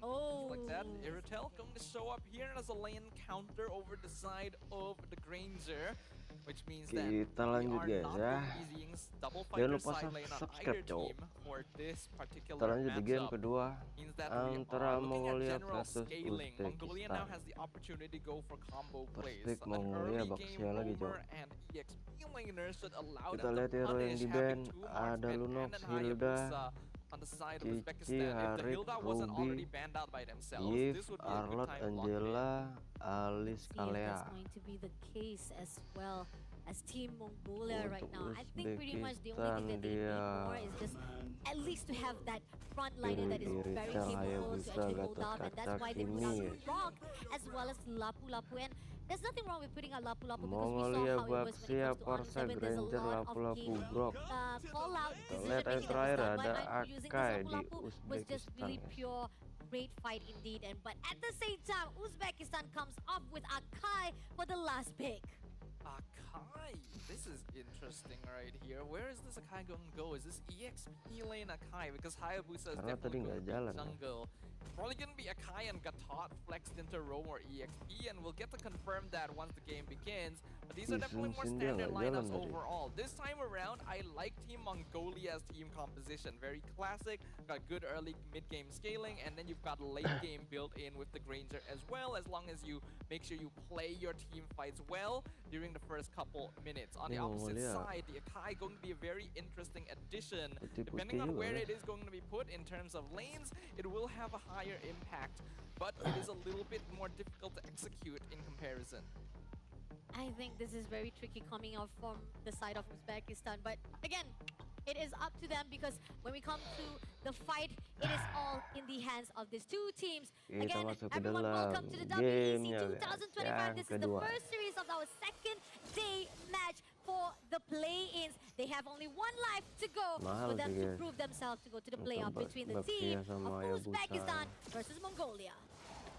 Like that, Oh, Iritel going to show up here as a lane counter over the side of the Granger, which means that Kita we lanjut are guys not ya. going to be seeing double Jangan fighter lupa side lane on either subscribe cowok. team for this Kita particular lanjut di game matchup. kedua Means that we are antara looking at Mongolia general versus scaling. Mongolia now Uzbekistan. has the opportunity to go for combo First plays. pick An Mongolia, early game Baxia lagi roamer cowok. and EXP laner should allow Kita them to lihat hero yang punish di having ban. two Ada marksmen and Lunox, an Hilda, Hayabusa on the side of Cici, Uzbekistan. If the Harik, Hilda wasn't already Ruby, banned out by themselves, Iesf, this would be a good Arlot, time to lock it in. Angela, Alice, see if that's Kalea. going to be the case as well as Team Mongolia right Untuk now. I think pretty much the only thing that they need more is just at least to have that front liner that is Diri very Rachel, capable to Hayabusa, actually hold down, and that's Gatot why they put Kaca, out Rock as well as Lapu Lapu. And there's nothing wrong with putting out Lapu Lapu because we saw Mongolia, how it was when it Baxia, comes to Anu Porsa, 7. There's a Granger, lot of Lapu-Lapu, game Grok. call out Kita decision lihat making that was terakhir done by ada Anu using this Akai Lapu di Lapu was just Uzbekistan really guys. pure great fight indeed. And but at the same time, Uzbekistan comes up with Akai for the last pick. Akai, this is interesting right here. Where is this Akai going to go? Is this EXP lane Akai? Because Hayabusa is Karena tadi definitely nggak going to be jalan ya. jungle. Probably going to be Akai and Gatot flexed into roam or EXP, and we'll get to confirm that once the game begins. But these are definitely more Sin dia standard nggak jalan lineups tadi. overall. This time around, I like Team Mongolia's team composition. Very classic, got good early mid-game scaling, and then you've got late game built in with the Granger as well, as long as you make sure you play your team fights well during the first couple minutes. On the opposite side, the Akai going to be a very interesting addition. Depending on where it is going to be put in terms of lanes, it will have a higher impact, but it is a little bit more difficult to execute in comparison. I think this is very tricky coming out from the side of Uzbekistan. But again, it is up to them because when we come to the fight, it is all in the hands of these two teams. Again, everyone, welcome to the WEC 2025. This is the first series of our second day match for the play-ins. They have only one life to go for them to prove themselves to go to the playoff between the team of Uzbekistan versus Mongolia.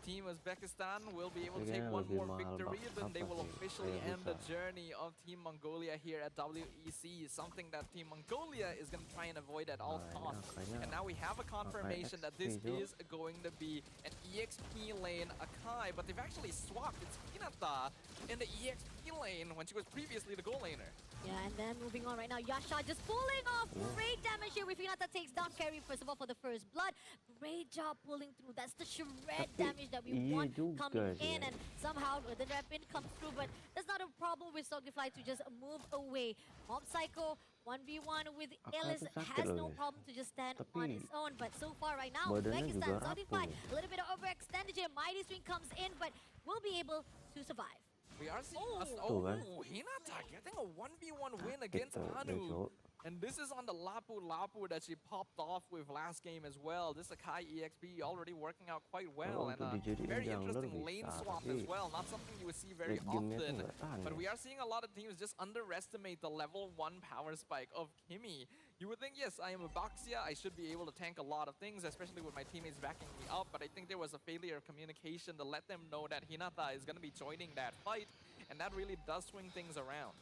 Team Uzbekistan will be able to take one more victory, then they will officially end the journey of Team Mongolia here at WEC, something that Team Mongolia is going to try and avoid at all costs. And now we have a confirmation that this is going to be an EXP lane Akai, but they've actually swapped. It's Hinata in the EXP lane when she was previously the goal laner. Yeah, and then moving on right now, Yasha just pulling off great damage here with Hinata takes down Carry first of all for the first blood. Great job pulling through. That's the shred damage that we want coming in, and somehow the rapid comes through, but that's not a problem with Sogifly to just move away. Mob Psycho 1v1 with Ellis has no problem to just stand on its own, but so far right now, Uzbekistan, Sogifly, a little bit of overextended here. Mighty Swing comes in, but will be able to survive. We are seeing Hinata getting a 1v1 win against Anu. And this is on the Lapu Lapu that she popped off with last game as well. This Akai EXP already working out quite well, and a very interesting lane swap as well. Not something you would see very often. But we are seeing a lot of teams just underestimate the level 1 power spike of Kimi. You would think, yes, I am a Baxia, I should be able to tank a lot of things, especially with my teammates backing me up. But I think there was a failure of communication to let them know that Hinata is going to be joining that fight. And that really does swing things around.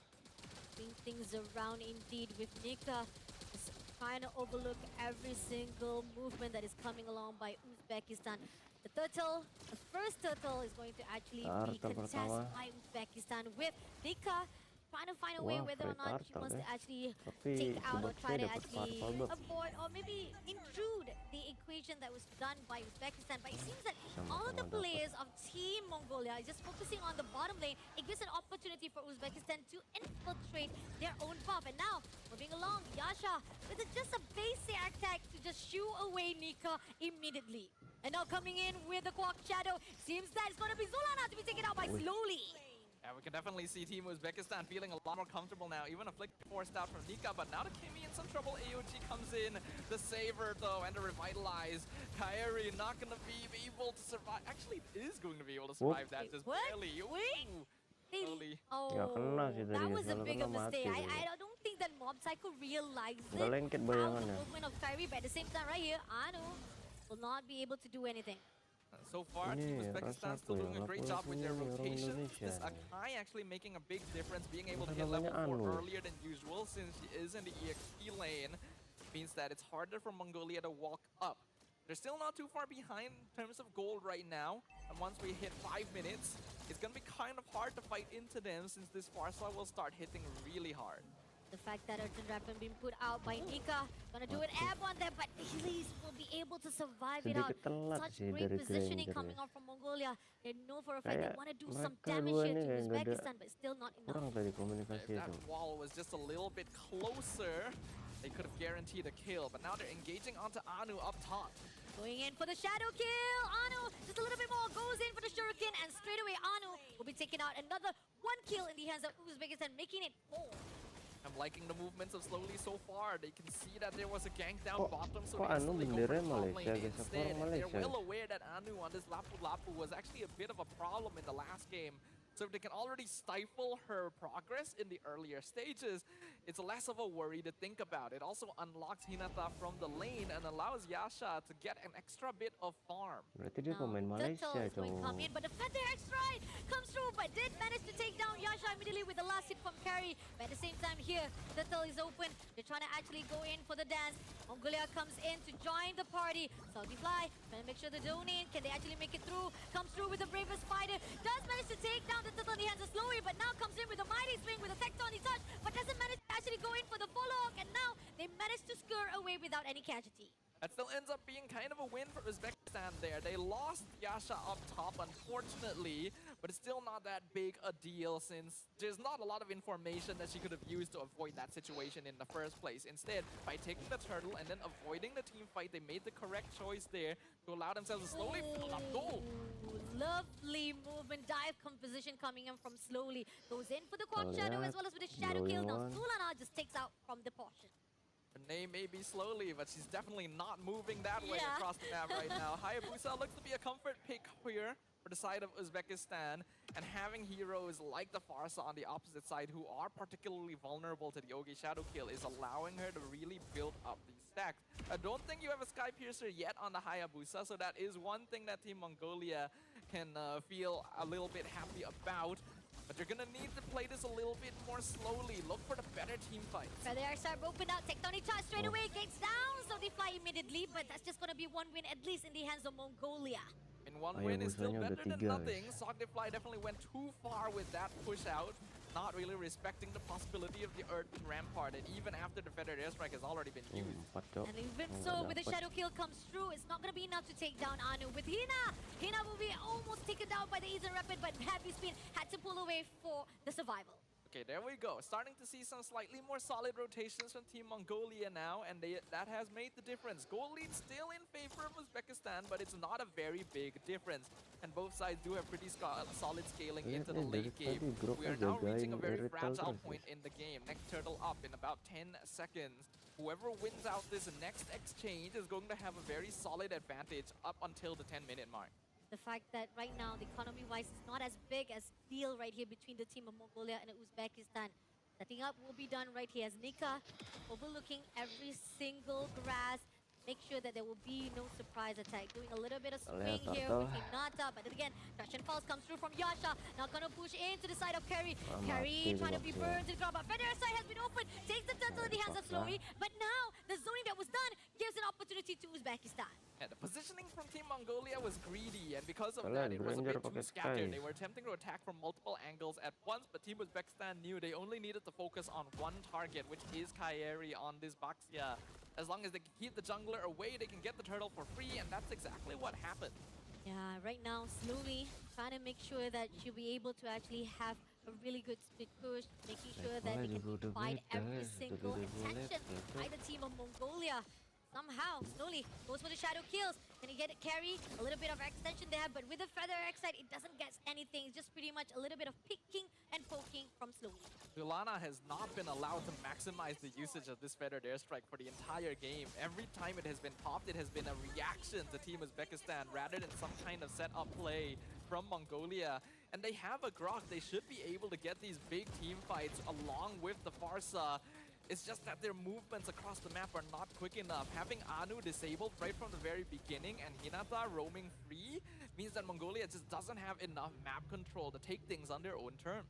Things around indeed with Nika just trying to overlook every single movement that is coming along by Uzbekistan. The first turtle is going to actually be contested by Uzbekistan with Nika trying to find a way whether or not she wants to actually take out or try to actually avoid or maybe intrude the equation that was done by Uzbekistan. But it seems that all of the players of Team Mongolia is just focusing on the bottom lane. It gives an opportunity for Uzbekistan to infiltrate their own buff. And now, moving along, Yasha with just a basic attack to just shoo away Nika immediately. And now coming in with the Quark Shadow, seems that it's going to be Zulana to be taken out by Slowly. Yeah, we can definitely see Team Uzbekistan feeling a lot more comfortable now. Even a flick forced out from Nika, but now the Kimi in some trouble. AOG comes in, the Saver though, and the Revitalize. Kairi not going to be able to survive. Actually, it is going to be able to survive that just barely. Wait! Oh, that that was a bigger mistake. I don't think that Mob Psycho realized how the movement of Kairi, but at the same time right here, Anu will not be able to do anything. So far, Team Uzbekistan still doing a great job with their rotations. This Akai actually making a big difference, being able to hit level 4 earlier than usual since she is in the EXP lane. Means that it's harder for Mongolia to walk up. They're still not too far behind in terms of gold right now. And once we hit 5 minutes, it's going to be kind of hard to fight into them since this Farsa will start hitting really hard. The fact that Urgent Rapid being put out by Nika, gonna do an airborne there, but Elise will be able to survive it out. Sedikit telat Such sih great dari positioning Granger coming ya. out from Mongolia. They know for a fact they Kayak want to do some mereka damage dua here nih to kayak nggak ada Uzbekistan, but still not enough. kurang tadi If komunikasi that itu. wall was just a little bit closer, they could have guaranteed a kill. But now they're engaging onto Anu up top. Going in for the shadow kill. Anu just a little bit more goes in for the shuriken, and straight away Anu will be taking out another 1 kill in the hands of Uzbekistan, making it 4. I'm liking the movements of Slowly so far. They can see that there was a gank down bottom, so they Anu instantly go for bendernya the top lane Malaysia guys, instead. orang And they're Malaysia. well aware that Anu on this Lapu Lapu was actually a bit of a problem in the last game. So if they can already stifle her progress in the earlier stages, it's less of a worry to think about. It also unlocks Hinata from the lane and allows Yasha to get an extra bit of farm. Berarti dia Now, pemain Turtle Malaysia is going to come dong. in, but the Feather X strike comes through, but did manage to take down Yasha immediately with the last hit from Carry. But at the same time here, Turtle is open. They're trying to actually go in for the dance. Mongolia comes in to join the party. Salty Fly trying to make sure they don't in. Can they actually make it through? Comes through with the bravest fighter. Does manage to take down the Turtle in the hands of Slowy, but now comes in with a mighty swing with a tectonic touch, but doesn't manage to actually go in for the follow-up, and now they manage to scur away without any casualty. That still ends up being kind of a win for Uzbekistan there. They lost Yasha up top, unfortunately, but it's still not that big a deal since there's not a lot of information that she could have used to avoid that situation in the first place. Instead, by taking the turtle and then avoiding the team fight, they made the correct choice there to allow themselves to slowly fill up gold. Lovely movement, dive composition coming in from Slowly. Goes in for the quad shadow as well as with the shadow kill. Now Sulana just takes out from the portion. Her name may be Slowly, but she's definitely not moving that way Yeah. across the map right now. Hayabusa looks to be a comfort pick here for the side of Uzbekistan, and having heroes like the Farsa on the opposite side who are particularly vulnerable to the Ogi Shadow Kill is allowing her to really build up these stacks. I don't think you have a Sky Piercer yet on the Hayabusa, so that is one thing that Team Mongolia can feel a little bit happy about. But you're gonna need to play this a little bit more slowly. Look for the better team fights. Feather X start opened out, tectonic charge straight away, gates down, so they fly immediately, but that's just gonna be 1 win at least in the hands of Mongolia. And 1 win is still Hayabusanya better udah than 3 nothing. guys. Sockdefly definitely went too far with that push out, not really respecting the possibility of the Earthen Rampart, and even after the Feathered Airstrike has already been used. 4 cok. And even Oh, so, nggak with the dapet. shadow kill comes through, it's not gonna be enough to take down Anu. With Hina, Hina will be almost taken down by the Eastern Rapid, but Heavy Spin had to pull away for the survival. Okay, there we go. Starting to see some slightly more solid rotations from Team Mongolia now, and that has made the difference. Goal lead still in favor of Uzbekistan, but it's not a very big difference. And both sides do have pretty solid scaling into the late game. We are now reaching a very fragile point in the game. Next turtle up in about 10 seconds. Whoever wins out this next exchange is going to have a very solid advantage up until the 10-minute mark. The fact that right now, the economy-wise, is not as big as deal right here between the team of Mongolia and Uzbekistan. Setting up will be done right here as Nika overlooking every single grass. Make sure that there will be no surprise attack. Doing a little bit of swing here with Hinata, but then again, Crash and Pulse comes through from Yasha. Now gonna push into the side of Carry. Carry trying to be burned to the ground, but Feather side has been opened. Takes the turtle in the hands of Slowy, but now the zoning that was done gives an opportunity to Uzbekistan. Yeah, the positioning from Team Mongolia was greedy, and because of that, it was a bit too scattered. They were attempting to attack from multiple angles at once, but Team Uzbekistan knew they only needed to focus on one target, which is Kairi on this Baxia. As long as they can keep the jungler away, they can get the turtle for free, and that's exactly what happened. Yeah, right now, slowly trying to make sure that she'll be able to actually have a really good split push, making sure that they can divide every single attention by the team of Mongolia. Somehow, slowly goes for the shadow kills. Can he get it carry? A little bit of extension there, but with the Feather X side, it doesn't get anything. It's just pretty much a little bit of picking and poking from Slowly. Zulana has not been allowed to maximize the usage of this Feathered Airstrike for the entire game. Every time it has been popped, it has been a reaction to Team Uzbekistan rather than some kind of set-up play from Mongolia. And they have a Grok. They should be able to get these big team fights along with the Farsa. It's just that their movements across the map are not quick enough. Having Anu disabled right from the very beginning and Hinata roaming free means that Mongolia just doesn't have enough map control to take things on their own terms.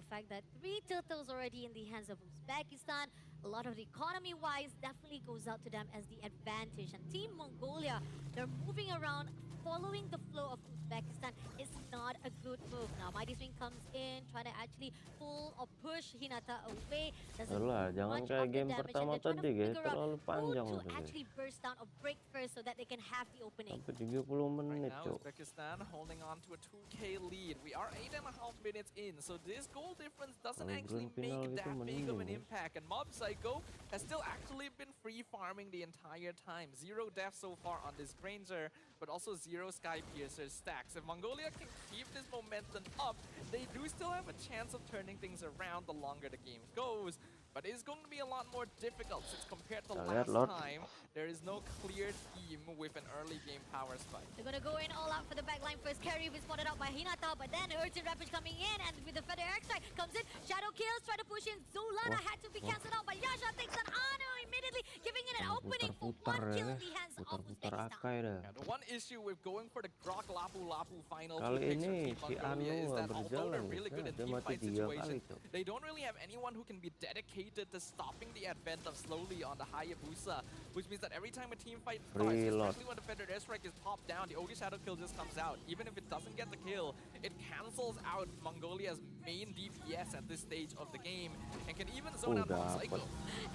The fact that 3 turtles already in the hands of Uzbekistan, a lot of the economy-wise definitely goes out to them as the advantage. And Team Mongolia, they're moving around, following the flow of Uzbekistan. It's not a good move. Now, Mighty Swing comes in, trying to actually pull or push Hinata away. Doesn't Alah, do jangan much kayak of the game damage, and pertama they're trying to tadi guys, figure out terlalu who panjang to itu guys. actually burst down or break first so that they can have the opening. Sampai 30 Right menit, now, cok. Uzbekistan holding on to a 2K lead. We are 8.5 minutes in, so this goal difference doesn't Kalau actually grand final make gitu that big of an mending, guys. impact. And Mob Psycho has still actually been free farming the entire time. 0 deaths so far on this Granger, but also 0 Sky Piercer stacks. If Mongolia can keep this momentum up, they do still have a chance of turning things around the longer the game goes. But it's going to be a lot more difficult since compared to Lihat, last Lord. time, there is no clear team with an early game power spike. They're gonna go in all out for the backline first. Carry was spotted out by Hinata, but then Urchin Rampage coming in, and with the Feather Extract comes in. Shadow kills, try to push in. Zulana had to be cancelled out, but Yasha takes an honor immediately, giving it an opening for one kill in the hands of Putar-putar Uzbekistan. akai dah. Yeah, the one issue with going for the Grok Lapu Lapu finals Kali with picks from ini Team si Mongolia is Anu that although berjalan they're really guys, good in dia team mati fight 3 situations, kali, cok. they don't really have anyone who can be dedicated to stopping the advent of slowly on the Hayabusa, which means that every time a team fight starts, Reload. especially when the Feathered Airstrike is popped down, the Ogre Shadow kill just comes out. Even if it doesn't get the kill, it cancels out Mongolia's main DPS at this stage of the game and can even zone out Mob Psycho.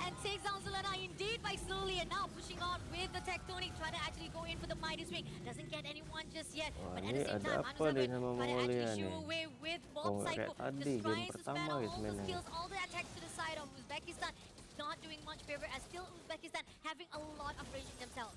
And takes down Zulana indeed by slowly, and now pushing on with the Tectonic, trying to actually go in for the Mighty Swing. Doesn't get anyone just yet, Wah, but at ini the same ada time, apa nih Anu sama trying to actually Mongolia shoo nih? away with Kok Mob nggak Psycho. kayak tadi, Just game trying to pertama spam guys all the mainnya. skills, all the attacks to the side of Uzbekistan. Not doing much favor, as still Uzbekistan having a lot of rage in themselves.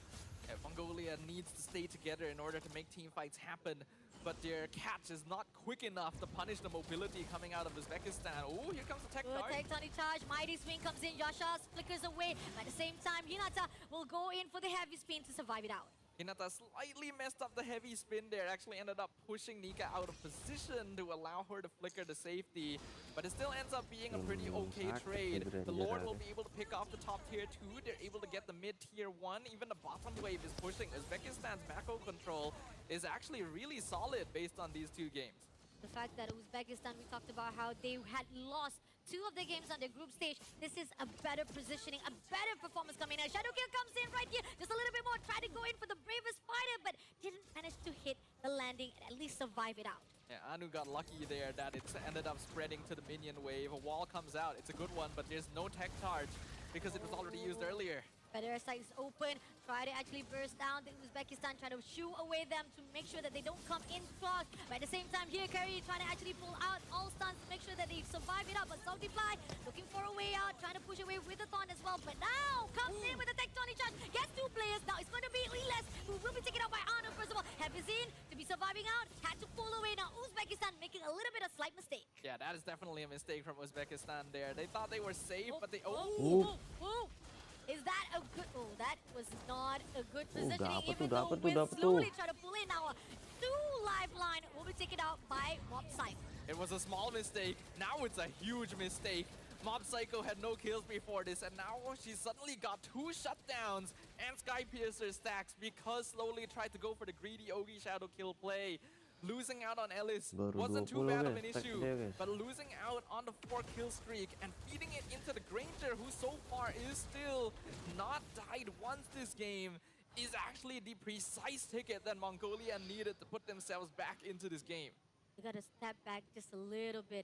Yeah, Mongolia needs to stay together in order to make team fights happen, but their catch is not quick enough to punish the mobility coming out of Uzbekistan. Oh, here comes the tech Good dart. Tectonic charge, Mighty Swing comes in, Yasha flickers away. At the same time, Hinata will go in for the heavy spin to survive it out. Hinata slightly messed up the heavy spin there, actually ended up pushing Nika out of position to allow her to flicker to safety, but it still ends up being a pretty okay trade. The Lord will be able to pick off the top tier 2, they're able to get the mid tier 1, even the bottom wave is pushing. Uzbekistan's macro control is actually really solid based on these two games. The fact that Uzbekistan, we talked about how they had lost 2 of their games on their group stage. This is a better positioning, a better performance coming out. Shadow Kill comes in right here, just a little bit more, try to go in for the bravest fighter, but didn't manage to hit the landing and at least survive it out. Yeah, Anu got lucky there that it ended up spreading to the minion wave. A wall comes out, it's a good one, but there's no tech charge because it was already used earlier. Feather side is open, try to actually burst down the Uzbekistan, try to shoo away them to make sure that they don't come in clogged. But at the same time here, Curry trying to actually pull out all stuns to make sure that they survive it out. But Saltify looking for a way out, trying to push away with the Thorn as well. But now comes in with the Tectonic charge, gets 2 players. Now it's going to be Iesf, who will be taken out by Arno first of all. Hevizin to be surviving out, had to pull away. Now Uzbekistan making a little bit of slight mistake. Yeah, that is definitely a mistake from Uzbekistan there. They thought they were safe, but they... Is that a good... Oh, that was not a good positioning. dapat Even tuh, though dapat tuh, Will dapat tuh. slowly try to pull in now. 2 lifeline will be taken out by Mob Psycho. It was a small mistake. Now it's a huge mistake. Mob Psycho had no kills before this, and now she suddenly got 2 shutdowns and Sky Piercer stacks because slowly tried to go for the greedy Ogi Shadow kill play. Losing out on Ellis Baru wasn't too 20 bad of guys, an stack issue, dia, guys. but losing out on the 4 kill streak and feeding it into the Granger, who so far is still not died once this game, is actually the precise ticket that Mongolia needed to put themselves back into this game. You gotta step back just a little bit.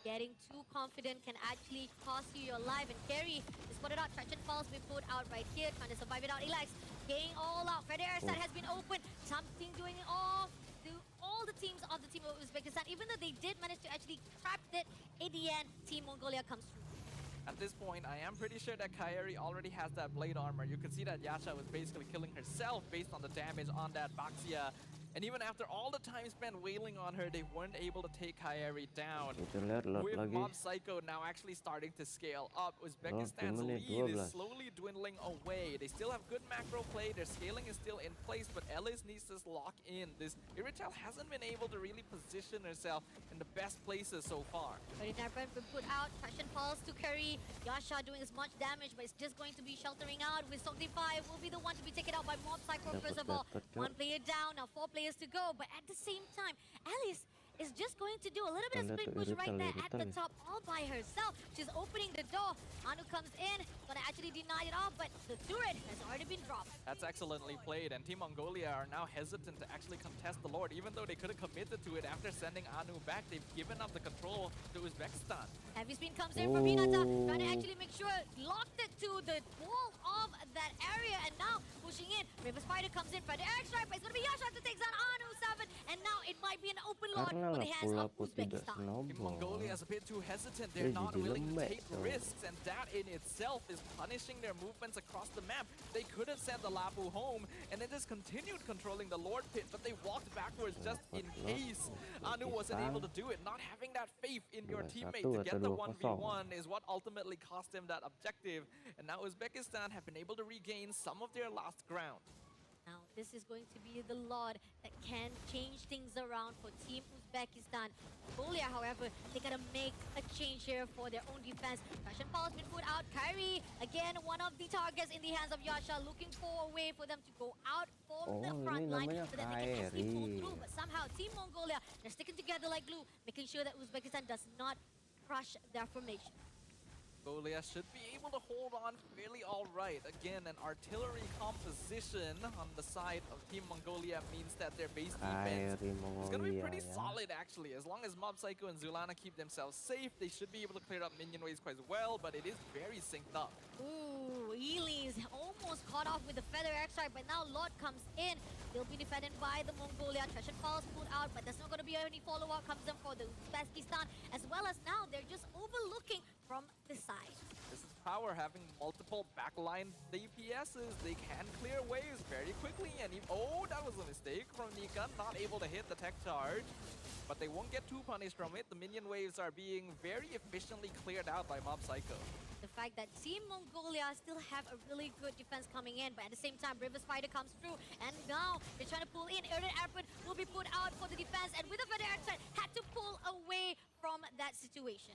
Getting too confident can actually cost you your life. And Carry is put it out. Traction Falls been put out right here, trying to survive it out. Elax getting all out. Feather side has been open. Something doing it off to all the teams of the team of Uzbekistan. Even though they did manage to actually trap it, in the end, Team Mongolia comes through. At this point, I am pretty sure that Kairi already has that blade armor. You could see that Yasha was basically killing herself based on the damage on that Baxia. And even after all the time spent wailing on her, they weren't able to take Kairi down. Kita lihat Lord With lagi. Mob Psycho now actually starting to scale up, Uzbekistan's menit lead 12. is slowly dwindling away. They still have good macro play, their scaling is still in place, but Ellis needs to lock in. This Iritel hasn't been able to really position herself in the best places so far. But been put out. Traction Falls to Curry. Yasha doing as much damage, but it's just going to be sheltering out. With Saltify will be the one to be taken out by Mob Psycho first of all. Dapat, Cok. 1 player down, now 4 players to go. But at the same time, Alice is just going to do a little bit of split push right there at the top all by herself. She's opening the door. Anu comes in, gonna actually deny it off, but the turret has already been dropped. That's excellently played, and Team Mongolia are now hesitant to actually contest the Lord, even though they could have committed to it after sending Anu back. They've given up the control to Uzbekistan. Heavy spin comes in from Hinata, trying to actually make sure locked it to the wall of that area, and now pushing in. River Spider comes in for the air strike, but it's gonna be Yasha to take down Anu 7, and now it might be an open lot for the hands of Uzbekistan. Team Mongolia is a bit too hesitant. They're not willing to take risks, and that in itself is punishing their movements across the map. They could have sent the Lapu home, and then just continued controlling the Lord Pit, but they walked backwards just in case Anu wasn't able to do it. Not having that faith in your teammate to get the 1v1 is what ultimately cost them that objective, and now Uzbekistan have been able to regain some of their lost ground. Now, this is going to be the Lord that can change things around for Team Uzbekistan. Mongolia, however, they gotta make a change here for their own defense. Russian Pulse been put out. Kyrie, again, one of the targets in the hands of Yasha, looking for a way for them to go out from the front line so that they can actually pull through. But somehow, Team Mongolia, they're sticking together like glue, making sure that Uzbekistan does not crush their formation. Mongolia should be able to hold on fairly all right. Again, an artillery composition on the side of Team Mongolia means that their base defense is going to be pretty solid, actually. As long as Mob Psycho and Zulana keep themselves safe, they should be able to clear up minion waves quite well, but it is very synced up. Ooh, Elise almost caught off with the Feather X-Strike, but now Lord comes in. They'll be defended by the Mongolia. Treasure Falls pulled out, but there's not going to be any follow-up comes in for the Uzbekistan, as well as now they're just overlooking from the side. This is power, having multiple backline DPSs. They can clear waves very quickly, and oh, that was a mistake from Nika, not able to hit the tech charge. But they won't get too punished from it. The minion waves are being very efficiently cleared out by Mob Psycho. The fact that Team Mongolia still have a really good defense coming in, but at the same time, River Spider comes through, and now they're trying to pull in. Erded Airport will be put out for the defense, and with the Feather Airstrike, had to pull away from that situation.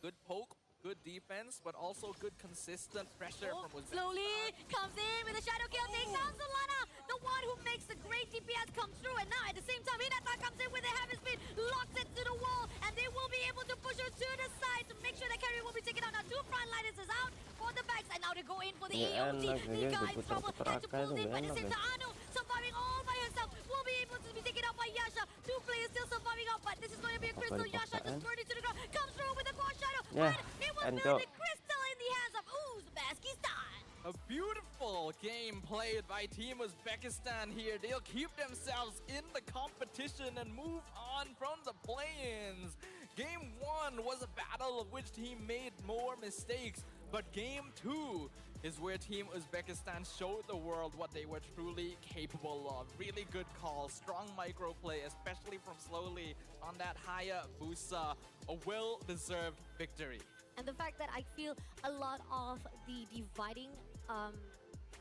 Good poke, good defense, but also good consistent pressure from Uzbekistan. Slowly comes in with a shadow kill, takes down Solana, the one who makes the great DPS come through, and now at the same time, Hinata comes in with a heavy speed, locks it to the wall, and they will be able to push her to the side to make sure that carry will be taken out. Now, two frontliners is out for the backs, and now they go in for the AOT. Nika in trouble, had to pull in, but at the same time, Anu surviving all by herself, will be able to be taken out by Yasha. Two players still surviving out, but this is going to be a crystal. Yasha just burned it to the ground, comes through with a core shadow, but it was built a crystal in the hands of Uzbekistan. A beautiful game played by Team Uzbekistan here. They'll keep themselves in the competition and move on from the play-ins. Game 1 was a battle of which team made more mistakes, but Game 2 is where Team Uzbekistan showed the world what they were truly capable of. Really good call, strong micro play, especially from Slowly on that Hayabusa. A well-deserved victory. And the fact that I feel a lot of the dividing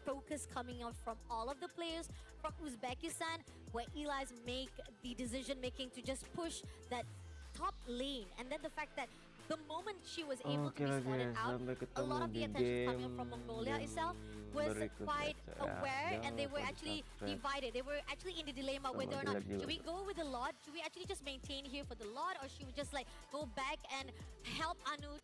focus coming out from all of the players from Uzbekistan, where Eli's make the decision making to just push that top lane, and then the fact that the moment she was able to be spotted out, a lot of the attention coming from Mongolia itself was quite aware, and they were actually divided. They were actually in the dilemma whether or not should we go with the Lord, should we actually just maintain here for the Lord, or should we just like go back and help Anu